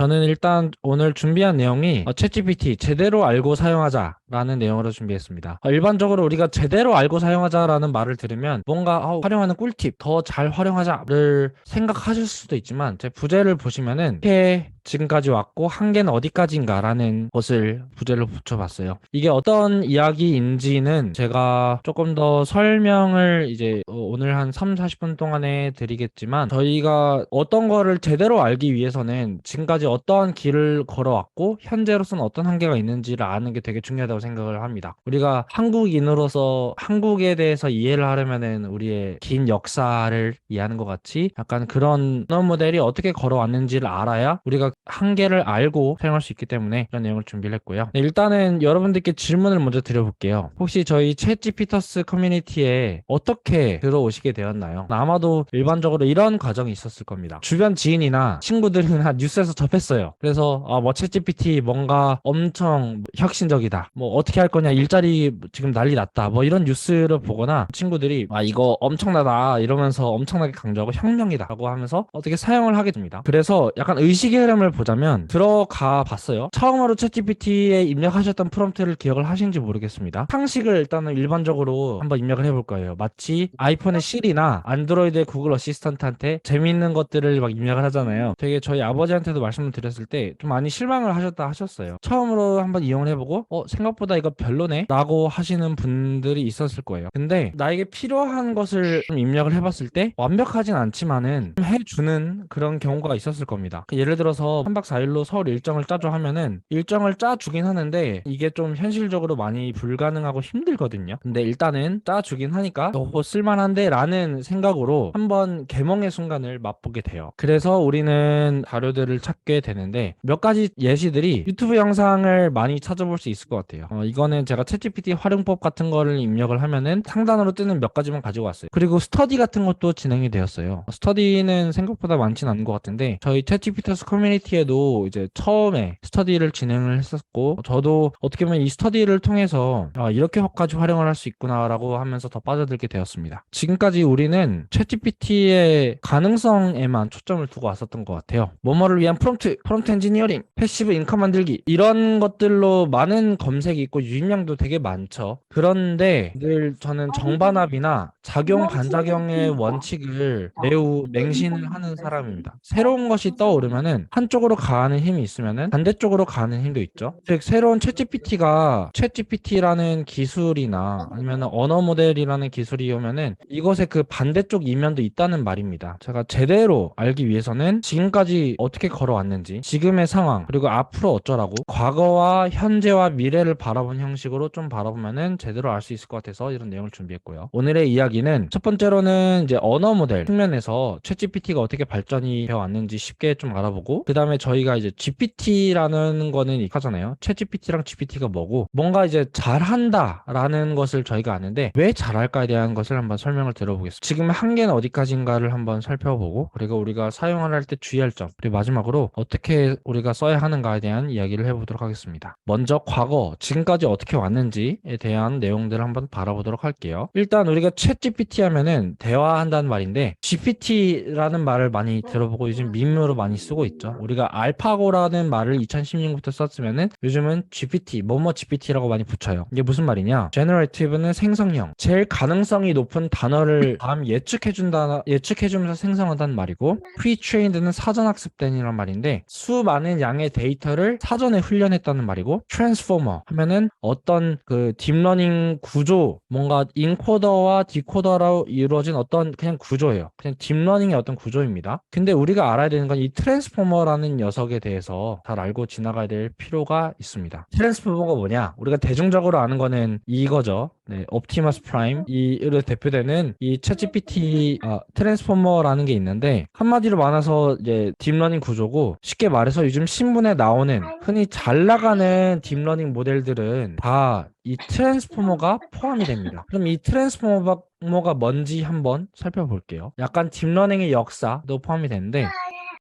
저는 일단 오늘 준비한 내용이 챗GPT 제대로 알고 사용하자라는 내용으로 준비했습니다. 일반적으로 우리가 제대로 알고 사용하자라는 말을 들으면 뭔가 활용하는 꿀팁, 더 잘 활용하자를 생각하실 수도 있지만 제 부제를 보시면은 이렇게 지금까지 왔고 한계는 어디까지인가라는 것을 부제로 붙여봤어요. 이게 어떤 이야기인지는 제가 조금 더 설명을 이제 오늘 한 3, 40분 동안에 드리겠지만 저희가 어떤 거를 제대로 알기 위해서는 지금까지 어떠한 길을 걸어왔고 현재로서는 어떤 한계가 있는지를 아는 게 되게 중요하다고 생각을 합니다. 우리가 한국인으로서 한국에 대해서 이해를 하려면은 우리의 긴 역사를 이해하는 것 같이 약간 그런 언어 모델이 어떻게 걸어왔는지를 알아야 우리가 한계를 알고 사용할 수 있기 때문에 이런 내용을 준비를 했고요. 네, 일단은 여러분들께 질문을 먼저 드려볼게요. 혹시 저희 챗지피터스 커뮤니티에 어떻게 들어오시게 되었나요? 아마도 일반적으로 이런 과정이 있었을 겁니다. 주변 지인이나 친구들이나 뉴스에서 접했어요. 그래서 뭐 챗GPT 뭔가 엄청 혁신적이다. 뭐 어떻게 할 거냐, 일자리 지금 난리 났다. 뭐 이런 뉴스를 보거나 친구들이 이거 엄청나다 이러면서 엄청나게 강조하고 혁명이다라고 하면서 어떻게 사용을 하게 됩니다. 그래서 약간 의식의 흐름을 보자면 들어가 봤어요. 처음으로 챗GPT에 입력하셨던 프롬프트를 기억을 하시는지 모르겠습니다. 상식을 일단은 일반적으로 한번 입력을 해볼 거예요. 마치 아이폰의 시리나 안드로이드의 구글 어시스턴트한테 재미있는 것들을 막 입력을 하잖아요. 되게 저희 아버지한테도 말씀을 드렸을 때 좀 많이 실망을 하셨다 하셨어요. 처음으로 한번 이용을 해보고 생각보다 이거 별로네 라고 하시는 분들이 있었을 거예요. 근데 나에게 필요한 것을 좀 입력을 해봤을 때 완벽하진 않지만은 좀 해주는 그런 경우가 있었을 겁니다. 예를 들어서 3박 4일로 서울 일정을 짜줘 하면은 일정을 짜주긴 하는데 이게 좀 현실적으로 많이 불가능하고 힘들거든요. 근데 일단은 짜주긴 하니까 쓸만한데 라는 생각으로 한번 개몽의 순간을 맛보게 돼요. 그래서 우리는 자료들을 찾게 되는데 몇 가지 예시들이 유튜브 영상을 많이 찾아볼 수 있을 것 같아요. 이거는 제가 챗GPT 활용법 같은 거를 입력을 하면은 상단으로 뜨는 몇 가지만 가지고 왔어요. 그리고 스터디 같은 것도 진행이 되었어요. 스터디는 생각보다 많지는 않은 것 같은데 저희 챗GPT 커뮤니티에도 이제 처음에 스터디를 진행을 했었고 저도 어떻게 보면 이 스터디를 통해서 이렇게까지 활용을 할 수 있구나라고 하면서 더 빠져들게 되었습니다. 지금까지 우리는 챗GPT의 가능성에만 초점을 두고 왔었던 것 같아요. 뭐뭐를 위한 프롬프트 엔지니어링, 패시브 인컴 만들기 이런 것들로 많은 검색이 있고 유입량도 되게 많죠. 그런데 늘 저는 정반합이나 작용 반작용의 원칙을 매우 맹신을 하는 사람입니다. 새로운 것이 떠오르면은 한쪽으로 가는 힘이 있으면은 반대쪽으로 가는 힘도 있죠. 즉 새로운 챗GPT라는 기술이나 아니면 언어 모델이라는 기술이 오면은 이것의 그 반대쪽 이면도 있다는 말입니다. 제가 제대로 알기 위해서는 지금까지 어떻게 걸어왔는지, 지금의 상황, 그리고 앞으로 어쩌라고 과거와 현재와 미래를 바라본 형식으로 좀 바라보면은 제대로 알 수 있을 것 같아서 이런 내용을 준비했고요. 오늘의 이야기는 첫 번째로는 이제 언어 모델 측면에서 챗GPT가 어떻게 발전이 되어 왔는지 쉽게 좀 알아보고 그 다음에 저희가 이제 GPT라는 거는 하잖아요. 챗GPT랑 GPT가 뭐고 뭔가 이제 잘한다라는 것을 저희가 아는데 왜 잘할까에 대한 것을 한번 설명을 들어보겠습니다. 지금 한계는 어디까지인가를 한번 살펴보고 그리고 우리가 사용을 할 때 주의할 점 그리고 마지막으로 어떻게 우리가 써야 하는가에 대한 이야기를 해보도록 하겠습니다. 먼저 과거 지금까지 어떻게 왔는지에 대한 내용들을 한번 바라보도록 할게요. 일단 우리가 챗GPT 하면은 대화한다는 말인데 GPT라는 말을 많이 들어보고 요즘 밈으로 많이 쓰고 있죠. 우리가 알파고라는 말을 2016년부터 썼으면은 요즘은 GPT, 뭐뭐 GPT라고 많이 붙여요. 이게 무슨 말이냐? Generative는 생성형, 제일 가능성이 높은 단어를 다음 예측해주면서 생성한다는 말이고, Pre-trained는 사전학습된이란 말인데 수많은 양의 데이터를 사전에 훈련했다는 말이고, Transformer 하면은 어떤 그 딥러닝 구조, 뭔가 인코더와 디코더로 이루어진 어떤 그냥 구조예요. 그냥 딥러닝의 어떤 구조입니다. 근데 우리가 알아야 되는 건 이 트랜스포머라는 녀석에 대해서 잘 알고 지나가야 될 필요가 있습니다. 트랜스포머가 뭐냐? 우리가 대중적으로 아는 거는 이거죠. 네, 옵티머스 프라임 이로 대표되는 이 챗GPT 트랜스포머라는 게 있는데 한마디로 말해서 이제 딥러닝 구조고 쉽게 말해서 요즘 신문에 나오는 흔히 잘 나가는 딥러닝 모델들은 다 이 트랜스포머가 포함이 됩니다. 그럼 이 트랜스포머가 뭔지 한번 살펴볼게요. 약간 딥러닝의 역사도 포함이 되는데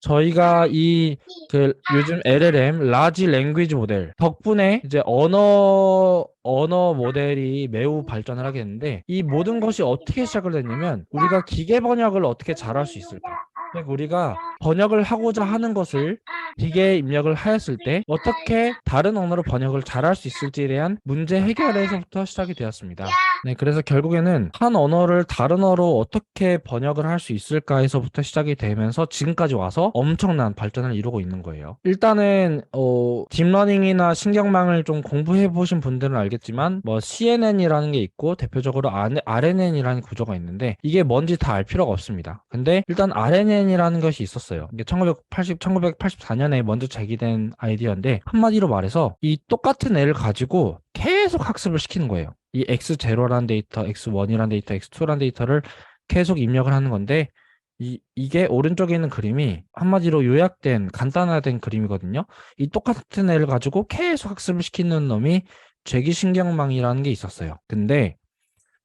저희가 이 그 요즘 LLM 라지 랭귀지 모델 덕분에 이제 언어 모델이 매우 발전을 하게 됐는데 이 모든 것이 어떻게 시작을 됐냐면 우리가 기계 번역을 어떻게 잘할 수 있을까? 그러니까 우리가 번역을 하고자 하는 것을 기계에 입력을 하였을 때 어떻게 다른 언어로 번역을 잘할 수 있을지에 대한 문제 해결에서부터 시작이 되었습니다. 네, 그래서 결국에는 한 언어를 다른 언어로 어떻게 번역을 할 수 있을까에서부터 시작이 되면서 지금까지 와서 엄청난 발전을 이루고 있는 거예요. 일단은 딥러닝이나 신경망을 좀 공부해 보신 분들은 알겠지만 뭐 CNN이라는 게 있고 대표적으로 RNN이라는 구조가 있는데 이게 뭔지 다 알 필요가 없습니다. 근데 일단 RNN이라는 것이 있었어요. 이게 1984년에 먼저 제기된 아이디어인데 한마디로 말해서 이 똑같은 애를 가지고 계속 학습을 시키는 거예요. 이 X0라는 데이터, X1이라는 데이터, X2라는 데이터를 계속 입력을 하는 건데 이게 오른쪽에 있는 그림이 한마디로 요약된 간단화된 그림이거든요. 이 똑같은 애를 가지고 계속 학습을 시키는 놈이 죄기신경망이라는 게 있었어요. 근데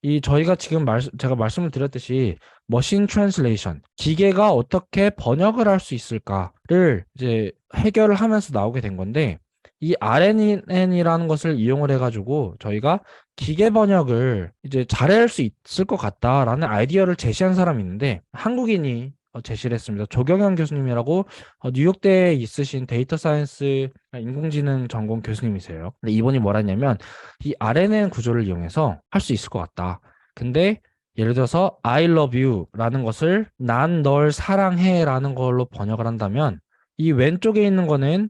이 저희가 지금 제가 말씀을 드렸듯이 머신 트랜슬레이션, 기계가 어떻게 번역을 할 수 있을까를 이제 해결을 하면서 나오게 된 건데 이 RNN이라는 것을 이용을 해가지고 저희가 기계 번역을 이제 잘할 수 있을 것 같다라는 아이디어를 제시한 사람이 있는데 한국인이 제시를 했습니다. 조경현 교수님이라고 뉴욕대에 있으신 데이터 사이언스 인공지능 전공 교수님이세요. 근데 이분이 뭐라 했냐면 이 RNN 구조를 이용해서 할 수 있을 것 같다. 근데 예를 들어서 I love you라는 것을 난 널 사랑해라는 걸로 번역을 한다면 이 왼쪽에 있는 거는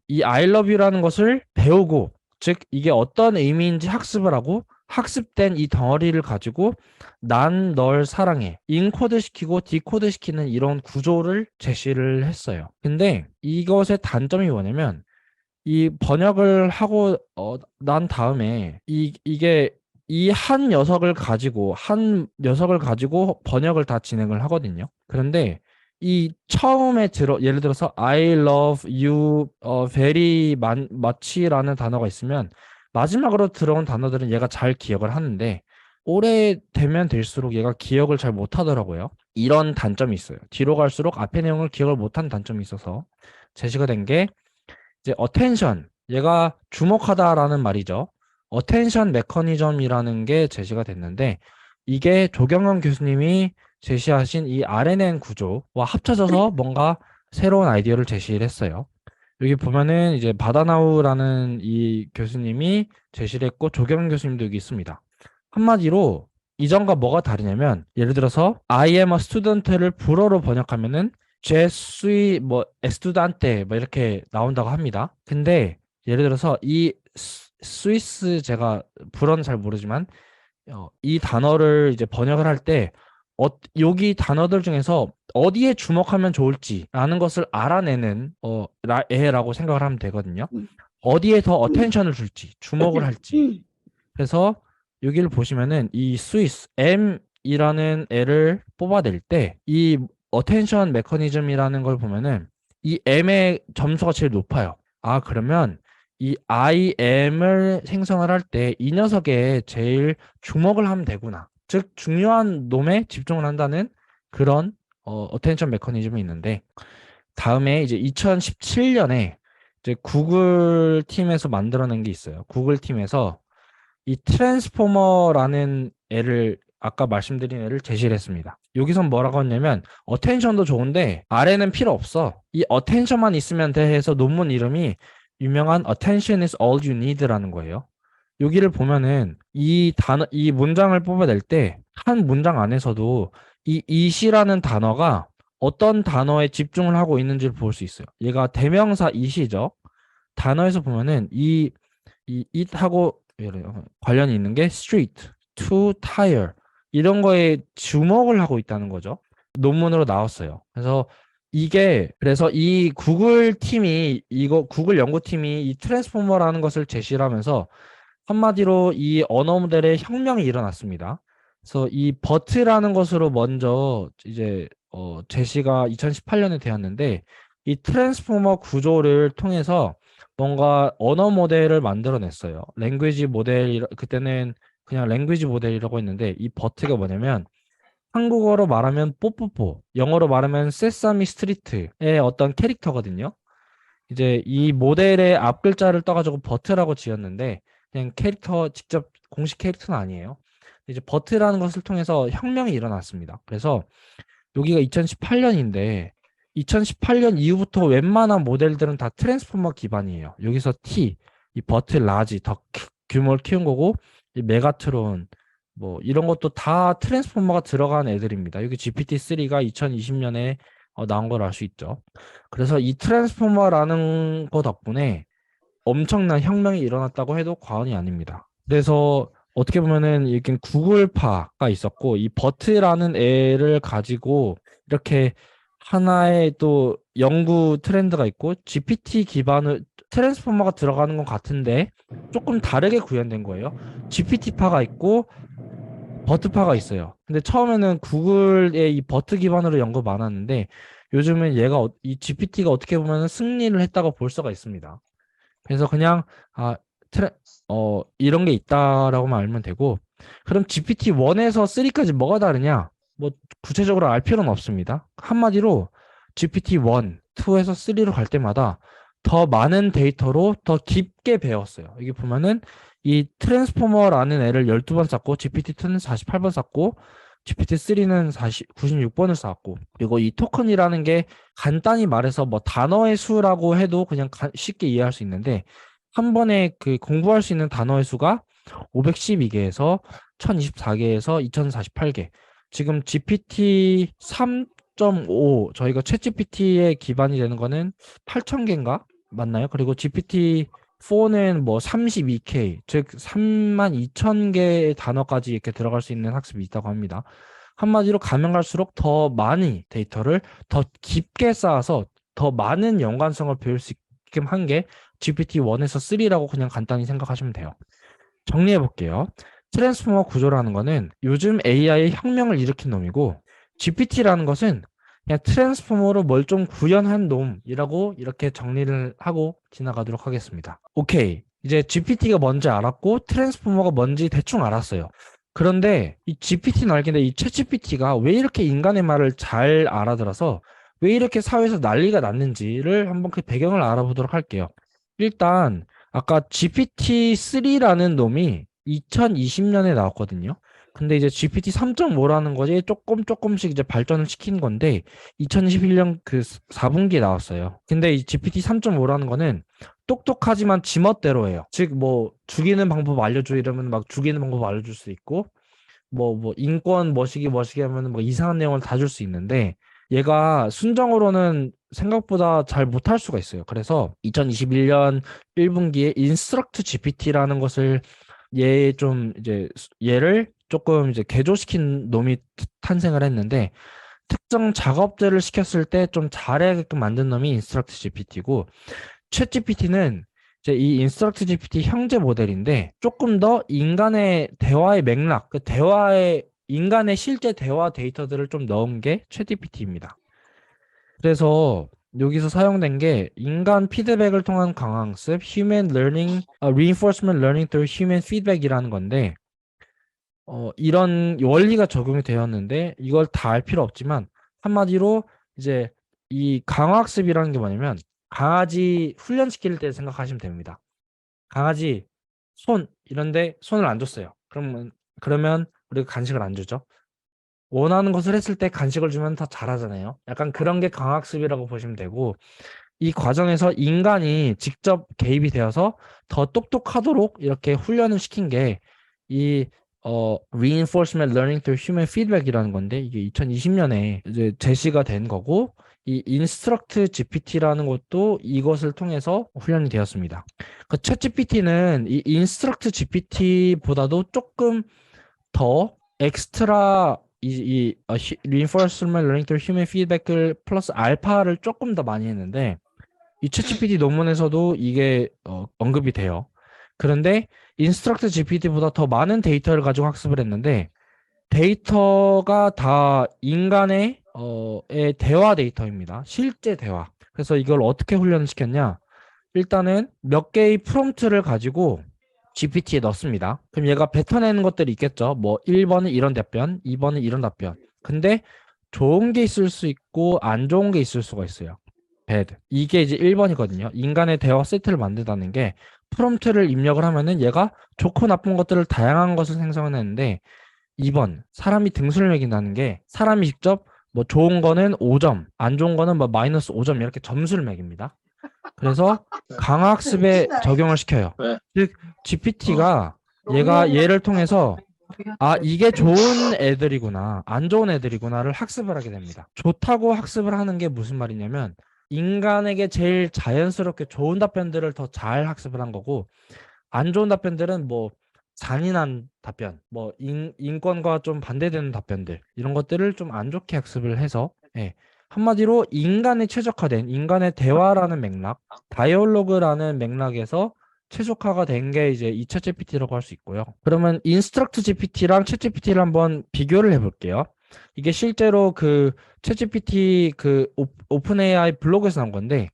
이 I love you라는 것을 배우고 즉 이게 어떤 의미인지 학습을 하고 학습된 이 덩어리를 가지고 난 널 사랑해 인코드 시키고 디코드 시키는 이런 구조를 제시를 했어요. 근데 이것의 단점이 뭐냐면 이 번역을 하고 난 다음에 이게 이 한 녀석을 가지고 번역을 다 진행을 하거든요. 그런데 이 처음에 예를 들어서 I love you very much라는 단어가 있으면 마지막으로 들어온 단어들은 얘가 잘 기억을 하는데 오래되면 될수록 얘가 기억을 잘 못하더라고요. 이런 단점이 있어요. 뒤로 갈수록 앞의 내용을 기억을 못한 단점이 있어서 제시가 된 게 이제 attention, 얘가 주목하다라는 말이죠. attention 메커니즘이라는 게 제시가 됐는데 이게 조경원 교수님이 제시하신 이 RNN 구조와 합쳐져서 뭔가 새로운 아이디어를 제시를 했어요. 여기 보면은 이제 바다나우라는 이 교수님이 제시를 했고 조경원 교수님도 여기 있습니다. 한마디로 이전과 뭐가 다르냐면 예를 들어서 I am a student를 불어로 번역하면은 Je suis 뭐 estudiante 뭐 이렇게 나온다고 합니다. 근데 예를 들어서 이 스위스 제가 불어는 잘 모르지만 이 단어를 이제 번역을 할 때 여기 단어들 중에서 어디에 주목하면 좋을지라는 것을 알아내는 애라고 생각을 하면 되거든요. 어디에 더 어텐션을 줄지, 주목을 할지. 그래서 여기를 보시면은 이 스위스 M이라는 애를 뽑아낼 때 이 어텐션 메커니즘이라는 걸 보면은 이 M의 점수가 제일 높아요. 아, 그러면 이 IM을 생성을 할 때 이 녀석에 제일 주목을 하면 되구나. 즉 중요한 놈에 집중을 한다는 그런 어텐션 메커니즘이 있는데 다음에 이제 2017년에 이제 구글 팀에서 만들어낸 게 있어요. 구글 팀에서 이 트랜스포머라는 애를 아까 말씀드린 애를 제시를 했습니다. 여기선 뭐라고 했냐면 어텐션도 좋은데 아래는 필요 없어. 이 어텐션만 있으면 돼 해서 논문 이름이 유명한 Attention is all you need라는 거예요. 여기를 보면은 이 문장을 뽑아낼 때 한 문장 안에서도 이 it이라는 단어가 어떤 단어에 집중을 하고 있는지를 볼 수 있어요. 얘가 대명사 it이죠. 단어에서 보면은 이 it하고 관련이 있는 게 street, to, tire 이런 거에 주목을 하고 있다는 거죠. 논문으로 나왔어요. 그래서 이 구글 연구팀이 이 트랜스포머라는 것을 제시를 하면서 한마디로 이 언어 모델의 혁명이 일어났습니다. 그래서 이 버트라는 것으로 먼저 이제 제시가 2018년에 되었는데 이 트랜스포머 구조를 통해서 뭔가 언어 모델을 만들어냈어요. 랭귀지 모델 그때는 그냥 랭귀지 모델이라고 했는데 이 버트가 뭐냐면 한국어로 말하면 뽀뽀뽀, 영어로 말하면 세사미 스트리트의 어떤 캐릭터거든요. 이제 이 모델의 앞 글자를 떠가지고 버트라고 지었는데 그냥 캐릭터 직접 공식 캐릭터는 아니에요. 이제 버트라는 것을 통해서 혁명이 일어났습니다. 그래서 여기가 2018년인데 2018년 이후부터 웬만한 모델들은 다 트랜스포머 기반이에요. 여기서 T, 이 버트 라지 더 규모를 키운 거고 이 메가트론 뭐 이런 것도 다 트랜스포머가 들어간 애들입니다. 여기 GPT-3가 2020년에 나온 걸 알 수 있죠. 그래서 이 트랜스포머라는 거 덕분에 엄청난 혁명이 일어났다고 해도 과언이 아닙니다. 그래서 어떻게 보면은 이렇게 구글파가 있었고 이 버트라는 애를 가지고 이렇게 하나의 또 연구 트렌드가 있고 GPT 기반의 트랜스포머가 들어가는 것 같은데 조금 다르게 구현된 거예요. GPT파가 있고 버트파가 있어요. 근데 처음에는 구글의 이 버트 기반으로 연구 많았는데 요즘은 얘가 이 GPT가 어떻게 보면 승리를 했다고 볼 수가 있습니다. 그래서 그냥 아 트레, 이런 게 있다라고만 알면 되고 그럼 GPT-1에서 3까지 뭐가 다르냐? 뭐 구체적으로 알 필요는 없습니다. 한마디로 GPT-1, 2에서 3로 갈 때마다 더 많은 데이터로 더 깊게 배웠어요. 여기 보면은 이 트랜스포머라는 애를 12번 쌓고 GPT-2는 48번 쌓고 GPT-3는 96번을 쌓았고 그리고 이 토큰이라는 게 간단히 말해서 뭐 단어의 수라고 해도 그냥 쉽게 이해할 수 있는데 한 번에 그 공부할 수 있는 단어의 수가 512개에서 1024개에서 2048개. 지금 GPT 3.5 저희가 챗GPT에 기반이 되는 거는 8000개인가? 맞나요? 그리고 GPT-4는 뭐 32K, 즉 32,000개의 단어까지 이렇게 들어갈 수 있는 학습이 있다고 합니다. 한마디로 가면 갈수록 더 많이 데이터를 더 깊게 쌓아서 더 많은 연관성을 배울 수 있게끔 한 게 GPT-1에서 3라고 그냥 간단히 생각하시면 돼요. 정리해 볼게요. 트랜스포머 구조라는 거는 요즘 AI의 혁명을 일으킨 놈이고 GPT라는 것은 그냥 트랜스포머로 뭘 좀 구현한 놈이라고 이렇게 정리를 하고 지나가도록 하겠습니다. 오케이. 이제 GPT가 뭔지 알았고 트랜스포머가 뭔지 대충 알았어요. 그런데 이 GPT는 알겠는데 이 챗GPT가 왜 이렇게 인간의 말을 잘 알아들어서 왜 이렇게 사회에서 난리가 났는지를 한번 그 배경을 알아보도록 할게요. 일단 아까 GPT-3라는 놈이 2020년에 나왔거든요. 근데 이제 GPT 3.5라는 거지 조금씩 이제 발전을 시킨 건데 2021년 그 4분기에 나왔어요. 근데 이 GPT 3.5라는 거는 똑똑하지만 지멋대로 해요. 즉 뭐 죽이는 방법 알려줘 이러면 막 죽이는 방법 알려줄 수 있고 뭐 인권 머시기 하면 뭐 이상한 내용을 다 줄 수 있는데 얘가 순정으로는 생각보다 잘 못할 수가 있어요. 그래서 2021년 1분기에 인스트럭트 GPT라는 것을 얘를 조금 이제 개조시킨 놈이 탄생을 했는데 특정 작업들을 시켰을 때 좀 잘하게끔 만든 놈이 인스트럭트 GPT고 챗 GPT는 이제 이 인스트럭트 GPT 형제 모델인데 조금 더 인간의 대화의 맥락, 그 대화의 인간의 실제 대화 데이터들을 좀 넣은 게 챗 GPT입니다. 그래서 여기서 사용된 게 인간 피드백을 통한 강화학습, Human Learning, Reinforcement Learning through Human Feedback이라는 건데 이런 원리가 적용이 되었는데 이걸 다 알 필요 없지만 한마디로 이제 이 강화학습이라는 게 뭐냐면 강아지 훈련시킬 때 생각하시면 됩니다. 강아지 손 이런데 손을 안 줬어요. 그러면 우리가 간식을 안 주죠. 원하는 것을 했을 때 간식을 주면 더 잘하잖아요. 약간 그런 게 강학습이라고 보시면 되고 이 과정에서 인간이 직접 개입이 되어서 더 똑똑하도록 이렇게 훈련을 시킨 게 이 reinforcement learning through human feedback이라는 건데 이게 2020년에 이제 제시가 된 거고 이 instruct GPT라는 것도 이것을 통해서 훈련이 되었습니다. 그 챗GPT는 이 instruct GPT보다도 조금 더 엑스트라 reinforcement learning through human feedback을 플러스 알파를 조금 더 많이 했는데 이 챗GPT 논문에서도 이게 언급이 돼요. 그런데 인스트럭트 GPT보다 더 많은 데이터를 가지고 학습을 했는데 데이터가 다 인간의 대화 데이터입니다. 실제 대화. 그래서 이걸 어떻게 훈련을 시켰냐? 일단은 몇 개의 프롬프트를 가지고 GPT에 넣습니다. 그럼 얘가 뱉어내는 것들이 있겠죠. 뭐 1번은 이런 답변, 2번은 이런 답변. 근데 좋은 게 있을 수 있고 안 좋은 게 있을 수가 있어요. bad. 이게 이제 1번이거든요. 인간의 대화 세트를 만든다는 게 프롬프트를 입력을 하면은 얘가 좋고 나쁜 것들을 다양한 것을 생성해내는데 2번 사람이 등수를 매긴다는 게 사람이 직접 뭐 좋은 거는 5점, 안 좋은 거는 뭐 마이너스 5점 이렇게 점수를 매깁니다. 그래서 강학습에 적용을 시켜요. 왜? 즉 GPT가 얘가 얘를 통해서 아, 이게 좋은 애들이구나, 안 좋은 애들이구나를 학습을 하게 됩니다. 좋다고 학습을 하는 게 무슨 말이냐면 인간에게 제일 자연스럽게 좋은 답변들을 더 잘 학습을 한 거고, 안 좋은 답변들은 뭐 잔인한 답변, 뭐 인권과 좀 반대되는 답변들, 이런 것들을 좀 안 좋게 학습을 해서, 예. 한마디로 인간에 최적화된 인간의 대화라는 맥락, 다이얼로그라는 맥락에서 최적화가 된 게 이제 이 챗GPT라고 할 수 있고요. 그러면 인스트럭트 GPT랑 챗GPT를 한번 비교를 해볼게요. 이게 실제로 그 챗GPT 그 오픈 AI 블로그에서 나온 건데,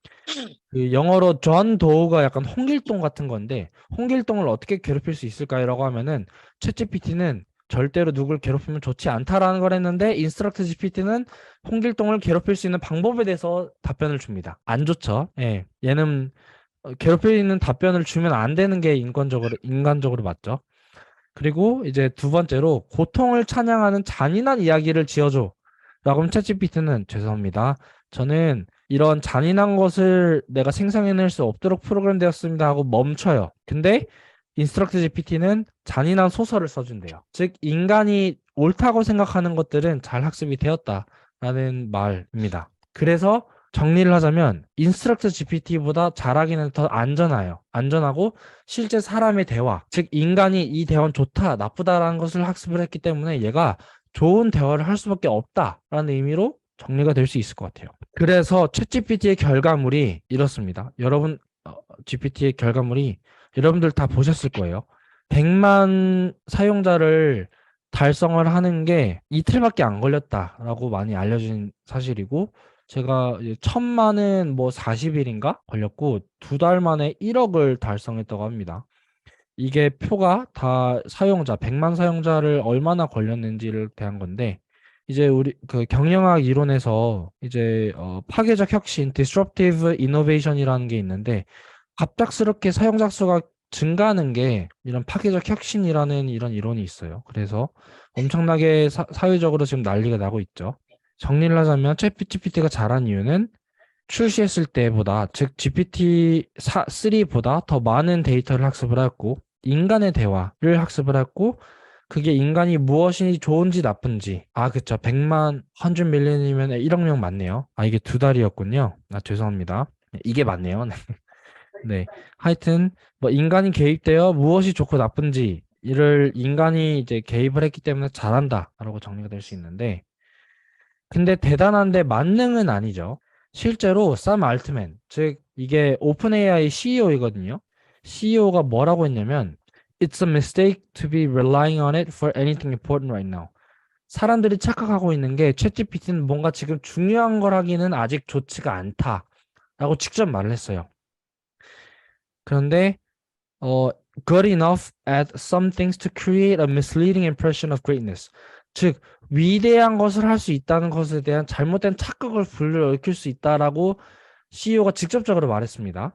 그 영어로 존 도우가 약간 홍길동 같은 건데, 홍길동을 어떻게 괴롭힐 수 있을까요라고 하면은 챗GPT는 절대로 누굴 괴롭히면 좋지 않다라는 걸 했는데, 인스트럭트 GPT는 홍길동을 괴롭힐 수 있는 방법에 대해서 답변을 줍니다. 안 좋죠. 예. 얘는 괴롭히는 답변을 주면 안 되는 게 인간적으로 맞죠. 그리고 이제 두 번째로 고통을 찬양하는 잔인한 이야기를 지어줘. 라고 하면 챗GPT는 죄송합니다. 저는 이런 잔인한 것을 내가 생성해낼 수 없도록 프로그램되었습니다 하고 멈춰요. 근데 인스트럭트 GPT는 잔인한 소설을 써준대요. 즉 인간이 옳다고 생각하는 것들은 잘 학습이 되었다라는 말입니다. 그래서 정리를 하자면 인스트럭트 GPT보다 잘하기는 더 안전하고 실제 사람의 대화, 즉 인간이 이 대화는 좋다, 나쁘다라는 것을 학습을 했기 때문에 얘가 좋은 대화를 할 수밖에 없다라는 의미로 정리가 될 수 있을 것 같아요. 그래서 챗GPT의 결과물이 이렇습니다. 여러분, GPT의 결과물이 여러분들 다 보셨을 거예요. 100만 사용자를 달성을 하는 게 이틀밖에 안 걸렸다라고 많이 알려진 사실이고, 제가 1000만은 뭐 40일인가 걸렸고 2달 만에 1억을 달성했다고 합니다. 이게 표가 다 100만 사용자를 얼마나 걸렸는지를 대한 건데, 이제 우리 그 경영학 이론에서 이제 파괴적 혁신, disruptive innovation이라는 게 있는데, 갑작스럽게 사용자 수가 증가하는 게 이런 파괴적 혁신이라는 이런 이론이 있어요. 그래서 엄청나게 사회적으로 지금 난리가 나고 있죠. 정리를 하자면 챗GPT가 잘한 이유는 출시했을 때보다, 즉 GPT-3보다 더 많은 데이터를 학습을 했고, 인간의 대화를 학습을 했고, 그게 인간이 무엇이 좋은지 나쁜지, 그쵸, 100만 100million이면 1억 명 맞네요. 이게 2달이었군요. 죄송합니다. 이게 맞네요. 네. 하여튼 뭐 인간이 개입되어 무엇이 좋고 나쁜지 이를 인간이 이제 개입을 했기 때문에 잘한다라고 정리가 될 수 있는데, 근데 대단한데 만능은 아니죠. 실제로 샘 알트맨, 즉 이게 오픈 AI CEO이거든요. CEO가 뭐라고 했냐면 It's a mistake to be relying on it for anything important right now. 사람들이 착각하고 있는 게 챗GPT는 뭔가 지금 중요한 걸 하기는 아직 좋지가 않다라고 직접 말을 했어요. 그런데 good enough at some things to create a misleading impression of greatness. 즉 위대한 것을 할 수 있다는 것에 대한 잘못된 착각을 불러일으킬 수 있다라고 CEO가 직접적으로 말했습니다.